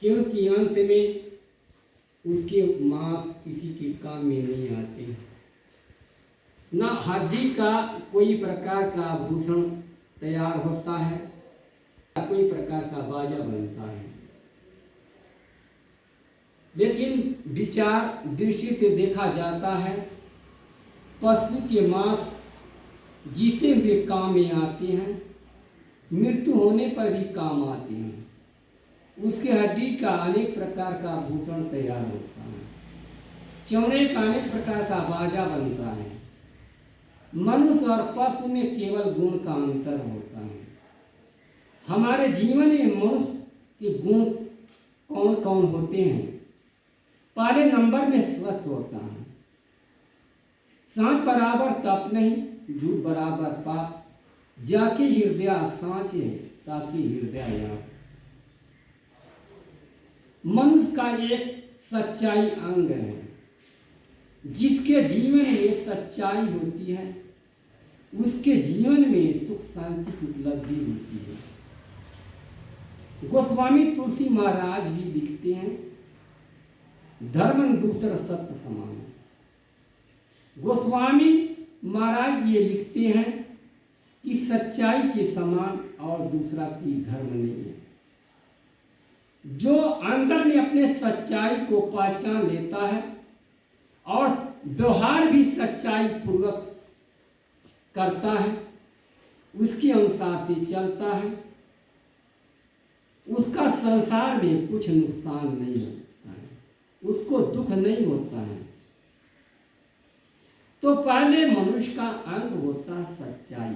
क्योंकि अंत में उसके मांस किसी के काम में नहीं आते, न हड्डी का कोई प्रकार का आभूषण तैयार होता है, कोई प्रकार का बाजा बनता है। लेकिन विचार दृष्टि से देखा जाता है, पशु के मांस जीते हुए काम में आते हैं, मृत्यु होने पर भी काम आते हैं। उसके हड्डी का अनेक प्रकार का आभूषण तैयार होता है, चमड़े का अनेक प्रकार का बाजा बनता है। मनुष्य और पशु में केवल गुण का अंतर होता है। हमारे जीवन में मनुष्य के गुण कौन कौन होते हैं? पहले नंबर में स्वस्थ होता है। सांच बराबर तप नहीं, झूठ बराबर पाप, जाके हृदय सांचे ताकि हृदय याद। मनुष्य का एक सच्चाई अंग है। जिसके जीवन में सच्चाई होती है उसके जीवन में सुख शांति की उपलब्धि होती है। गोस्वामी तुलसी महाराज भी लिखते हैं, धर्म दूसरा सत्य समान। गोस्वामी महाराज ये लिखते हैं कि सच्चाई के समान और दूसरा कोई धर्म नहीं है। जो अंदर में अपने सच्चाई को पहचान लेता है और व्यवहार भी सच्चाई पूर्वक करता है, उसके अनुसार से चलता है, उसका संसार में कुछ नुकसान नहीं हो सकता है, उसको दुख नहीं होता है। तो पहले मनुष्य का अंग होता सच्चाई,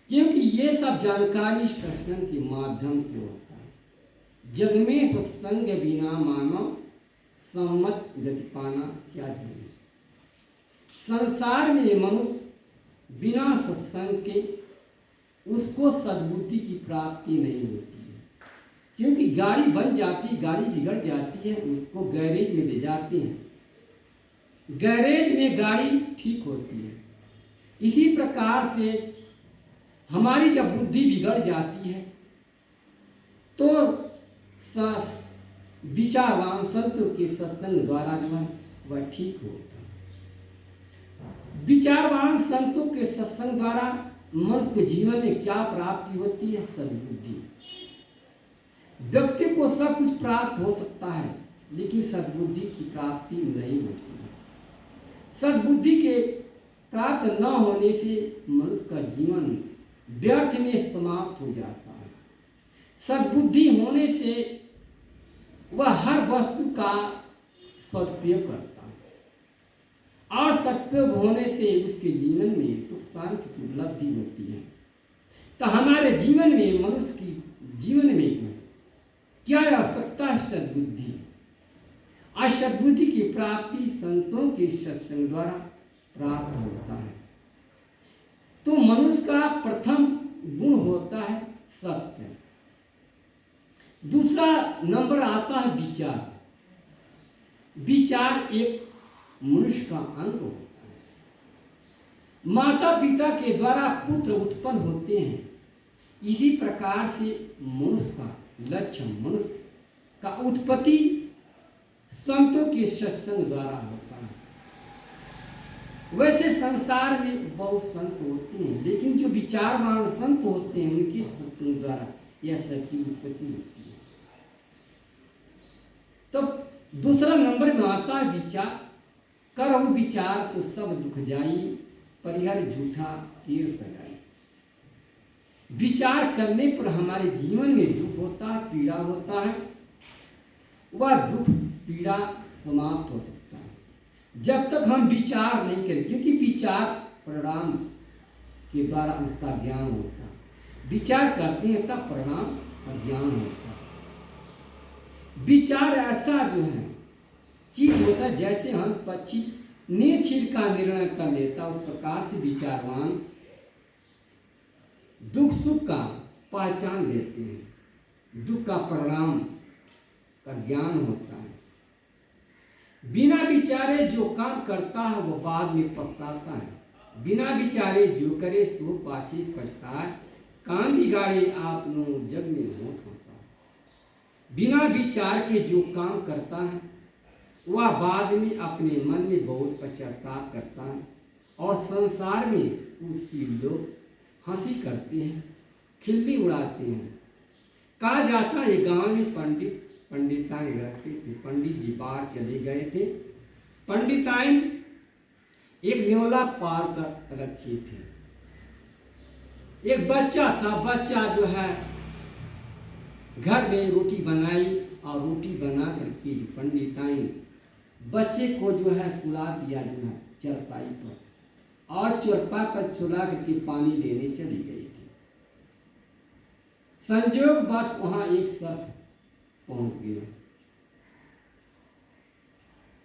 क्योंकि ये सब जानकारी सत्संग के माध्यम से होता है। जग में सत्संग बिना मानव सम्मत गति पाना क्या है। संसार में मनुष्य बिना सत्संग के उसको सद्बुद्धि की प्राप्ति नहीं होती है। क्योंकि गाड़ी बन जाती, गाड़ी बिगड़ जाती है, उसको गैरेज में ले जाते हैं, गैरेज में गाड़ी ठीक होती है। इसी प्रकार से हमारी जब बुद्धि बिगड़ जाती है तो विचारवान संतों के सत्संग द्वारा जो है वह ठीक होता है। विचारवान संतों के सत्संग द्वारा मनुष्य के जीवन में क्या प्राप्ति होती है? सद्बुद्धि। व्यक्ति को सब कुछ प्राप्त हो सकता है लेकिन सद्बुद्धि की प्राप्ति नहीं होती है। सद्बुद्धि के प्राप्त न होने से मनुष्य का जीवन व्यर्थ में समाप्त हो जाता है। सद्बुद्धि होने से वह हर वस्तु का सदुपयोग करता है और सदुपयोग होने से उसके जीवन में सुख शांति की उपलब्धि होती है। तो हमारे जीवन में, मनुष्य की जीवन में क्या आवश्यकता है? सद्बुद्धि। और सद्बुद्धि की प्राप्ति संतों के सत्संग द्वारा प्राप्त होता है। तो मनुष्य का प्रथम गुण होता है सत्य। दूसरा नंबर आता है विचार। विचार एक मनुष्य का अंग होता है। माता पिता के द्वारा पुत्र उत्पन्न होते हैं, इसी प्रकार से मनुष्य का लक्ष्य, मनुष्य का उत्पत्ति संतों के सत्संग द्वारा होता है। वैसे संसार में बहुत संत होते हैं, लेकिन जो विचारवान संत होते हैं उनके सत्संग द्वारा यह सबकी उत्पत्ति होती है। तो दूसरा नंबर में आता है विचार। करहु विचार तो सब दुख जाई, परिहर झूठा तीर सगाई। विचार करने पर हमारे जीवन में दुख होता है, पीड़ा होता है। वह दुख पीड़ा समाप्त हो सकता है जब तक हम विचार नहीं करें, क्योंकि विचार परिणाम के द्वारा उसका ज्ञान होता है। विचार करते हैं तब परिणाम और ज्ञान होता है। विचार ऐसा जो है चीज होता है, जैसे हंस पक्षी निश्चित का निर्णय कर लेता, उस प्रकार से विचारवान दुख सुख का पहचान लेते हैं। दुख का परिणाम का ज्ञान होता है। बिना विचारे जो काम करता है वो बाद में पछताता है। बिना विचारे जो करे सो पाछे पछताए। काम बिगाड़े आपनो जग में मौत होता है। बिना विचार के जो काम करता है वह बाद में अपने मन में बहुत पश्चाताप करता है और संसार में उसकी लोग हंसी करते हैं, खिल्ली उड़ाते हैं। कहा जाता है गांव में पंडिताएं रहते थे। पंडित जी बाहर चले गए थे। पंडिताएं एक न्योला पार कर रखे थे। एक बच्चा था। बच्चा जो है घर में रोटी बनाई और रोटी बना करके पंडिताएं बच्चे को जो है सुला दिया जो है चरपाई पर, और चरपाई पर सुला करके पानी लेने चली गई थी। संयोग बस वहां एक सर्प पहुंच गया।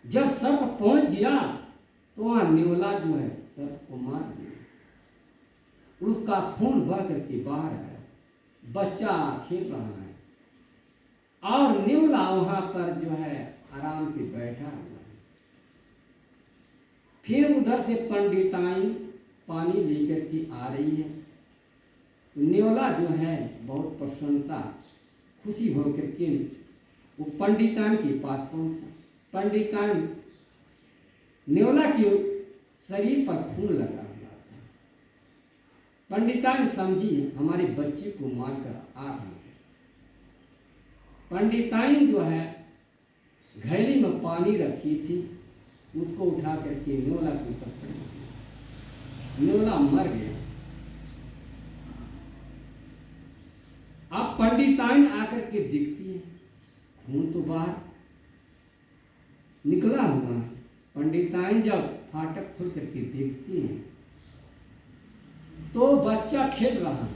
जब सर्प पहुंच गया तो वहां न्योला जो है सर्प को मार दिया। उसका खून बह करके बाहर आया। बच्चा खेल रहा है और न्योला वहां पर जो है आराम से बैठा हुआ है। फिर उधर से पंडिताई पानी लेकर के आ रही है। न्योला जो है बहुत प्रसन्नता खुशी होकर के वो पंडितान के पास पहुंचा। पंडितान न्योला के शरीर पर खून लगा हुआ था। पंडितान समझी हमारे बच्चे को मारकर आ रहा है। पंडिताइन जो है घैली में पानी रखी थी, उसको उठा करके न्योला के ऊपर पड़ गया। न्योला मर गया। अब पंडिताइन आकर के दिखती है, खून तो बाहर निकला हुआ है। पंडिताइन जब फाटक खोल करके देखती है तो बच्चा खेल रहा है।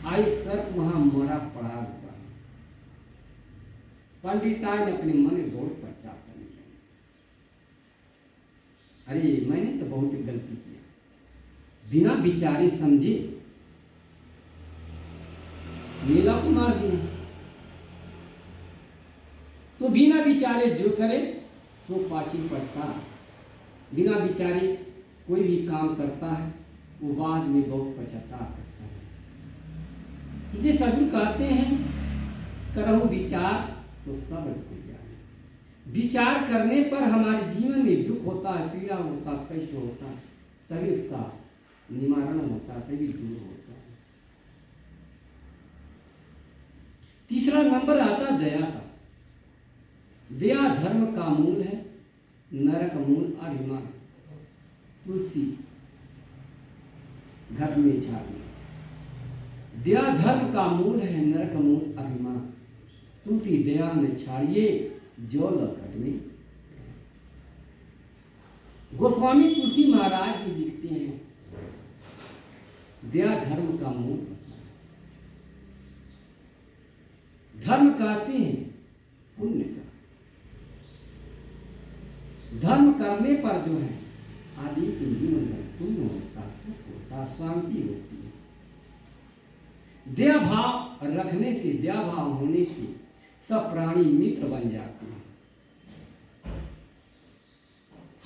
आई सर्प वहां मरा पड़ा हुआ है। पंडिताइन अपने मन में बहुत पश्चाताप करने लगे। अरे मैंने तो बहुत गलती किया, बिना विचारे समझे नीला को मार दिया। तो बिना विचारे जो करे सो पाछी पछता। बिना विचारे कोई भी काम करता है वो बाद में बहुत पश्चाताप करता है। इसलिए सदगुरु कहते हैं करहु विचार तो सब हो जाए। विचार करने पर हमारे जीवन में दुख होता है, पीड़ा होता है, कष्ट होता है, तभी उसका निवारण होता है, तभी दूर होता है। तीसरा नंबर आता दया का। दया धर्म का मूल है, नरक मूल अभिमान। तुलसी घर में छाली। दया धर्म का मूल है, नरक मूल अभिमान। तुलसी दया में छाड़िए जो लकड़ में। गोस्वामी तुलसी महाराज भी लिखते हैं दया धर्म का मूल। धर्म कहते हैं पुण्य का। धर्म करने पर जो है आदि के जीवन में पुण्य होता, सुख होता, शांति होती है। दया भाव रखने से, दया भाव होने से सब प्राणी मित्र बन जाते हैं।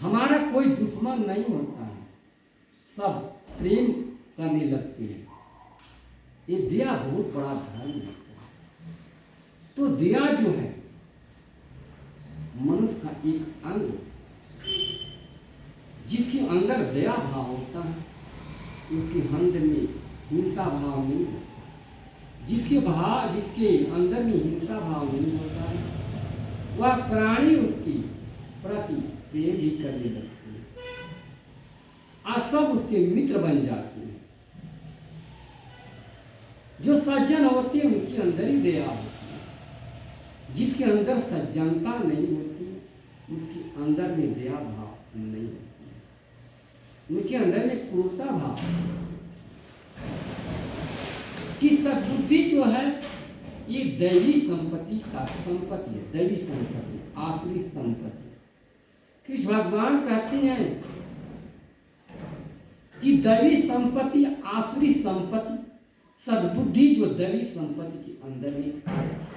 हमारा कोई दुश्मन नहीं होता है, सब प्रेम करने लगते हैं। ये दया बहुत बड़ा धर्म होता है। तो दया जो है मनुष्य का एक अंग, जिसके अंदर दया भाव होता है उसके अंदर में हिंसा भाव नहीं होता। जिसके अंदर में हिंसा भाव नहीं होता है वह प्राणी उसके प्रति प्रेम भी करने लगते हैं और सब उसके मित्र बन जाते हैं। जो सज्जन होते हैं उनके अंदर ही दया होती है। जिसके अंदर सज्जनता नहीं होती उसके अंदर में दया भाव नहीं होती है। उनके अंदर में क्रूरता भाव कि सद्बुद्धि जो है ये दैवी संपत्ति का संपत्ति है। दैवी संपत्ति, आसुरी संपत्ति। कृष्ण भगवान कहते हैं कि दैवी संपत्ति, आसुरी संपत्ति, सद्बुद्धि जो दैवी संपत्ति के अंदर में है,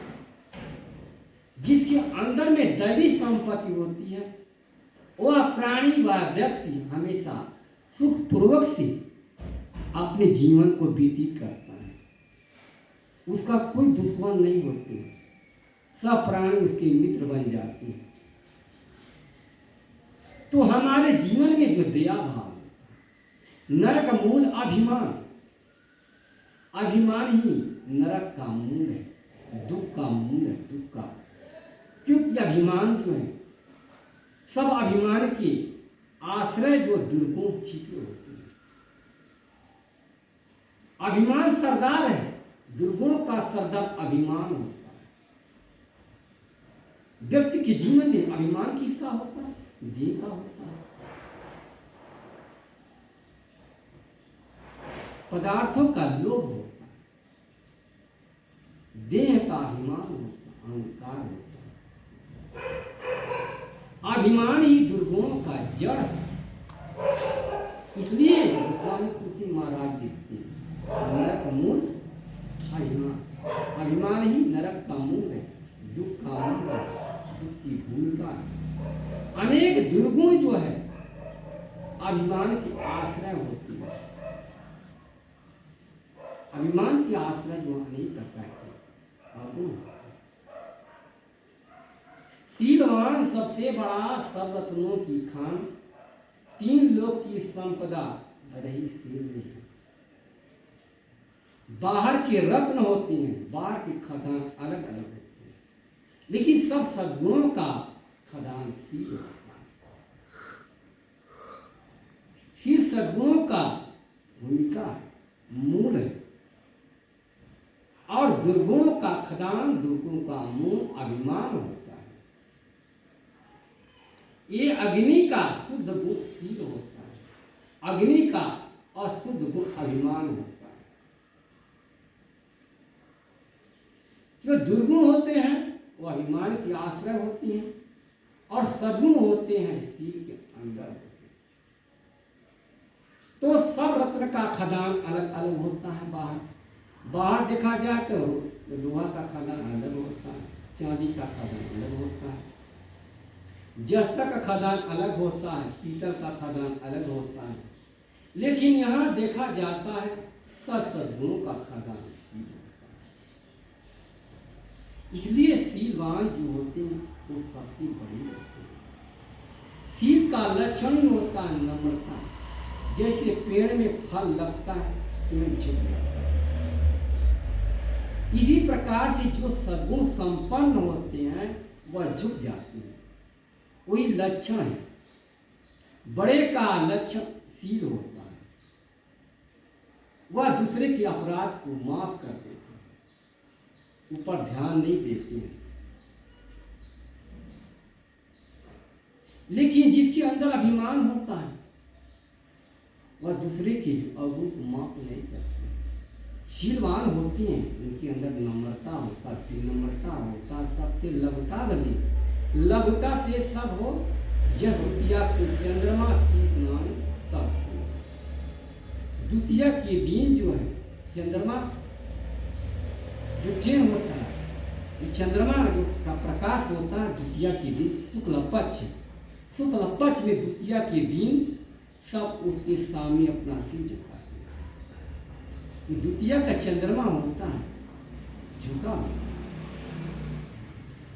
जिसके अंदर में दैवी संपत्ति होती है वह प्राणी व व्यक्ति हमेशा सुखपूर्वक से अपने जीवन को व्यतीत करता है। उसका कोई दुश्मन नहीं होते, सब प्राणी उसके मित्र बन जाते हैं। तो हमारे जीवन में जो दया भाव, नरक मूल अभिमान, अभिमान ही नरक का मूल है, दुख का मूल है, दुख का। क्योंकि अभिमान जो है, सब अभिमान के आश्रय जो दुर्गुण छिपे होते हैं। अभिमान सरदार है, दुर्गुणों का सरदार अभिमान होता है। व्यक्ति के जीवन में अभिमान किसका होता है? देह का होता है। पदार्थों का लोभ होता है, देह का अभिमान होता है, अहंकार होता है। अभिमान ही दुर्गुणों का जड़ है। इसलिए गोस्वामी तुलसी महाराज लिखते हैं, नरक मूल अभिमान, अभिमान ही नरक का मूल है, दुख का मूल है, दुख की भूमिका है। अनेक दुर्गुण जो है अभिमान के आश्रय होती है। अभिमान के आश्रय जो अनेक प्रकार के अवगुण होते हैं। शीलवान सबसे बड़ा सब रत्नों की खान, तीन लोक की संपदा रही शील में है। बाहर के रत्न होते हैं, बाहर के खदान अलग अलग होते हैं, लेकिन सब सद्गुणों का खदान शील होता है। शील सद्गुणों का भूमिका मूल है, और दुर्गुणों का खदान, दुर्गुणों का मूल अभिमान होता है। ये अग्नि का शुद्ध गुण शील होता है, अग्नि का अशुद्ध गुण अभिमान होता है। जो दुर्गुण होते हैं वो अभिमान के आश्रय होते हैं, और सद्गुण होते हैं शील के अंदर होते हैं। तो सब रत्न का खदान अलग अलग होता है। बाहर देखा जाए तो लोहा का खदान अलग होता है, चांदी का खदान अलग होता है, जस्ता का खदान अलग होता है, पीतल का खदान अलग होता है। लेकिन यहाँ देखा जाता है सब सद्गुणों का खदान शील होता है। इसलिए शीलवान जो होते हैं वो सबसे बड़े होते हैं। शील का लक्षण ही होता है नम्रता। जैसे पेड़ में फल लगता है, पेड़ झुक जाता है। इसी प्रकार से जो सद्गुण संपन्न होते हैं वह झुक जाते हैं। वही लक्षण है। बड़े का लक्षण शील होता है। वह दूसरे के अपराध को माफ कर देते हैं, ऊपर ध्यान नहीं देते हैं। लेकिन जिसके अंदर अभिमान होता है वह दूसरे के अवगुण को माफ नहीं करते। शीलवान होते हैं, उनके अंदर नम्रता होता है, विनम्रता होता है, सबसे लघुता बनी। लघुता से सब हो, जब द्वितीया को चंद्रमा स्नान सब हो। द्वितीया के दिन जो है चंद्रमा जो टेन होता है, जो चंद्रमा जो का प्रकाश होता है द्वितीया के दिन, शुक्ल पक्ष में द्वितीया के दिन सब उसके सामने अपना सिर झुकाते हैं। द्वितीया का चंद्रमा होता है झुका होता है,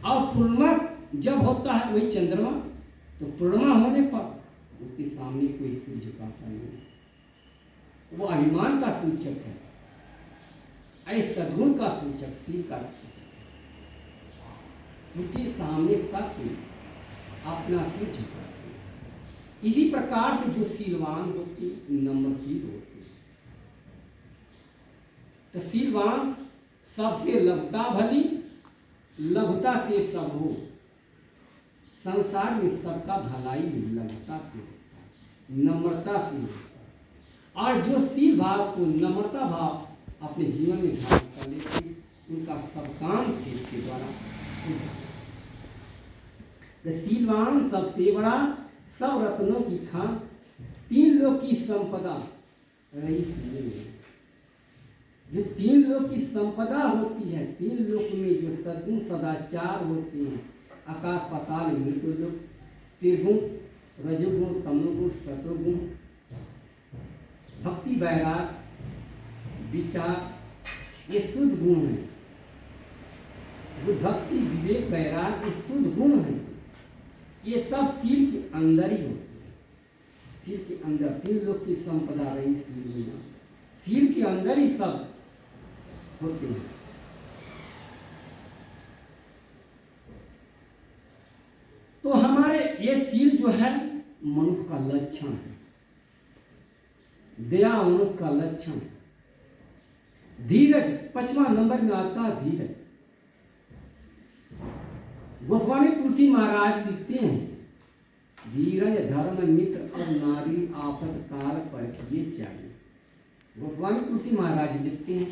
और पूर्णिमा जब होता है वही चंद्रमा, तो पूर्णिमा होने पर उसके सामने कोई सिर झुकाता नहीं। वो अभिमान का सूचक है, ऐसे सद्गुण का सूचक, शील का सूचक है। उसके सामने सब अपना सिर झुकाते हैं। इसी प्रकार से जो शीलवान होती, नम्रशील होती। तो शीलवान सबसे लघुता भली, लघुता से सब हो। संसार में सबका भलाई लघुता से होता है, नम्रता से होता है। और जो शील भाव को, नम्रता भाव अपने जीवन में धारण कर लेते, उनका सब काम शील के द्वारा होता है। तो शीलवान सबसे बड़ा सब रत्नों की खान, तीन लोक की संपदा रही शील में। जो तीन लोक की संपदा होती है, तीन लोक में जो सद्गुण सदाचार होते हैं, आकाश पाताल मृत्यु लोक, त्रिगुण, रजोगुण, तमोगुण, सतोगुण, भक्ति, वैराग, विचार, ये शुद्ध गुण है। जो भक्ति विवेक वैराग्य शुद्ध गुण है, ये सब सील के अंदर ही होते हैं। सील के अंदर 3 लोग की संपदा रही सील में, सील के अंदर ही सब होते हैं। तो हमारे ये सील जो है मनुष्य का लक्षण है, दया मनुष्य का लक्षण है। धीरज 5वां नंबर में आता है धीरज। गोस्वामी तुलसी महाराज लिखते हैं, धीरज धर्म मित्र और नारी आफत काल परखिए चाहिए। गोस्वामी तुलसी महाराज लिखते हैं,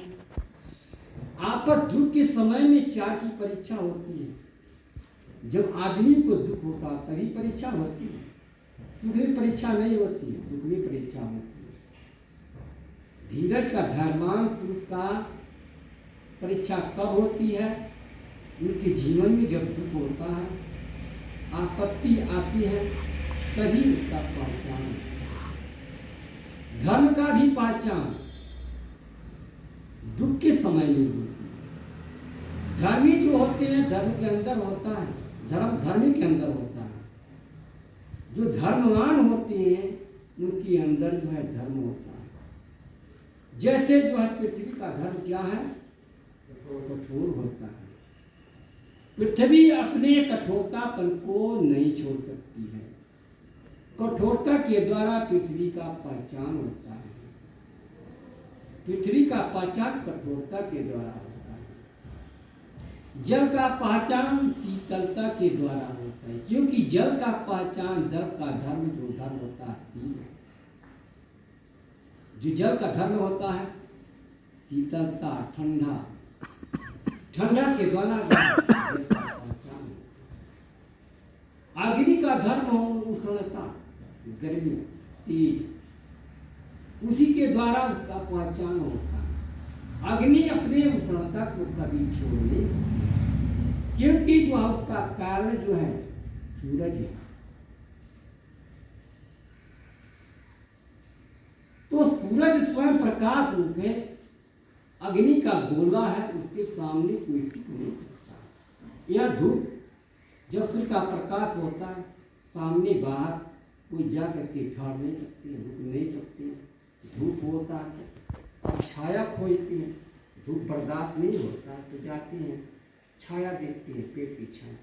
आपद दुख के समय में 4 की परीक्षा होती है। जब आदमी को दुख होता तभी परीक्षा होती है, सुख में परीक्षा नहीं होती है, दुख में परीक्षा होती है। धीरज का धर्मान पुरुष का परीक्षा कब होती है? उनके जीवन में जब दुख होता है, आपत्ति आती है, तभी उसका पहचान होता है। धर्म का भी पहचान दुख के समय में होती है। धर्मी जो होते हैं धर्म के अंदर होता है, धर्म धर्मी के अंदर होता है। जो धर्मवान होते हैं उनके अंदर जो है धर्म होता है। जैसे जो है पृथ्वी का धर्म क्या है? कठोर होता है। पृथ्वी अपने कठोरतापन को नहीं छोड़ सकती है। कठोरता के द्वारा पृथ्वी का पहचान होता है। पृथ्वी का पहचान कठोरता के द्वारा होता है। जल का पहचान शीतलता के द्वारा होता है, क्योंकि जल का पहचान दर्प का धर्म जो धर्म होता है, जो जल का धर्म होता है शीतलता, ठंडा, ठंडा के द्वारा जल का पहचान होता है। अग्नि का धर्म हो उष्णता, गर्मी, तेज, उसी के द्वारा उसका पहचान होता है। अग्नि अपने उष्णता को कभी छोड़ नहीं सकती, क्योंकि जो उसका कारण जो है सूरज है। तो सूरज स्वयं प्रकाश रूप है, अग्नि का गोला है, उसके सामने कोई टिक नहीं सकता। यह धूप जब सूर्य का प्रकाश होता है सामने बाहर कोई जा करके झाड़ नहीं सकते, रुक नहीं सकते। धूप होता है और छाया खोजते हैं, धूप बर्दाश्त नहीं होता तो जाते हैं छाया देखते हैं, पेड़ की छाया।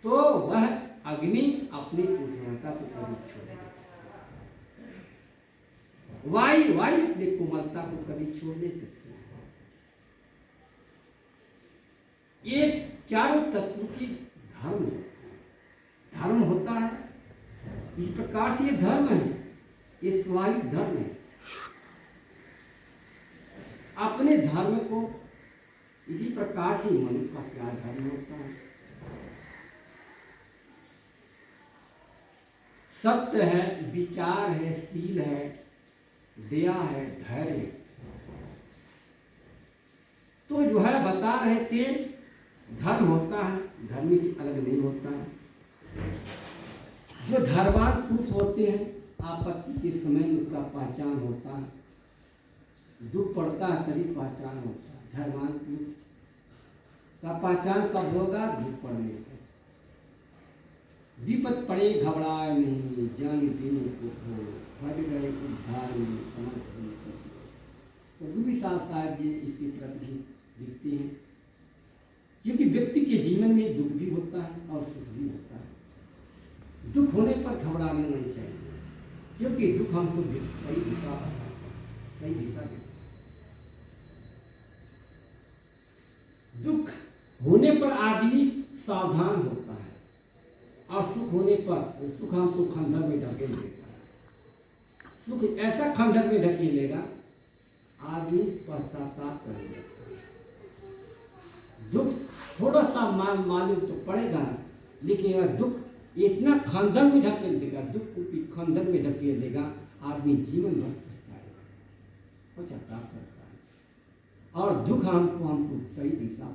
तो वह अग्नि अपनी उष्णता को कभी छोड़ नहीं सकती, वायु अपनी कोमलता को कभी छोड़ नहीं सकती। ये चारों तत्व की धर्म होता है। इस प्रकार से ये धर्म है, ये स्वाभाविक धर्म है। अपने धर्म को इसी प्रकार से मनुष्य का क्या धर्म होता है? सत्य है, विचार है, शील है, दया है, धैर्य। तो जो है बता रहे थे धर्म होता है, धर्मी से अलग नहीं होता है। जो धर्मवान पुरुष होते हैं आपत्ति के समय में उसका पहचान होता है, दुख पड़ता है तभी पहचान होता है। धर्मवान पुरुष का पहचान कब होगा? दुख पड़ने पर। विपत पड़े घबराए नहीं, जान देने को हो, फट गए उद्धार में समर्पण कर। तो गुरु साहब जी इसकी प्रति भी दिखते हैं, क्योंकि व्यक्ति के जीवन में दुख भी होता है और सुख भी होता है। दुख होने पर घबराना नहीं चाहिए, क्योंकि दुख हमको सही दिशा बताता है, सही दिशा देता है। दुख होने पर आदमी सावधान होता है और सुख होने पर सुख हमको खंडर में ढकेल देता है। सुख ऐसा खंडर में ढकेलेगा आदमी पश्चाताप करेगा। दुख थोड़ा सा मालूम तो पड़ेगा, लेकिन यह दुख इतना खंडर में ढकेल देगा, दुख को खंडर में ढकेल देगा, आदमी जीवन भर पछताएगा, पश्चाताप करता है। और दुख हमको सही दिशा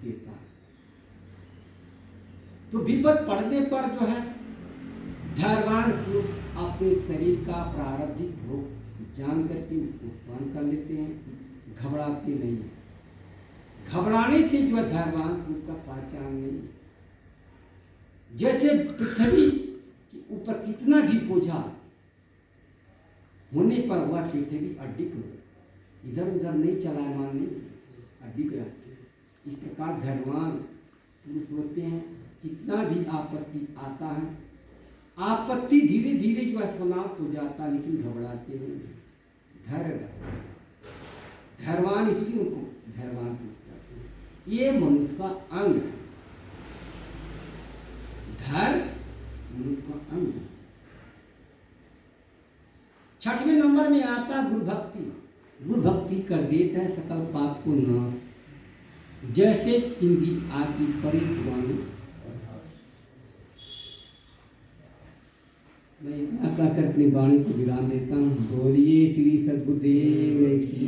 देता है। तो विपद पड़ने पर जो है धैर्यवान पुरुष अपने शरीर का प्रारब्धिक भोग जान करके उसको सहन कर लेते हैं, घबराते नहीं। घबराने से जो धैर्यवान उनका पहचान नहीं। जैसे पृथ्वी के ऊपर कितना भी बोझा होने पर वह पृथ्वी अडिग इधर उधर नहीं चलायमान नहीं, अडिग रहती है। इस प्रकार धैर्यवान पुरुष होते हैं। कितना भी आपत्ति आता है, आपत्ति धीरे धीरे जो है समाप्त हो जाता है, लेकिन घबराते नहीं, धैर्य रखते हैं। धैर्यवान इसलिए उनको धैर्यवान कहते हैं। ये मनुष्य का अंग है, धैर्य मनुष्य का अंग है। 6वें नंबर में आता गुरु भक्ति। गुरु भक्ति कर देता है सकल पाप को नाश, जैसे चिंगी आदि परिवाणी। मैं इतना कहकर अपनी वाणी को विराम देता हूँ। बोलिए श्री सद्गुरुदेव की।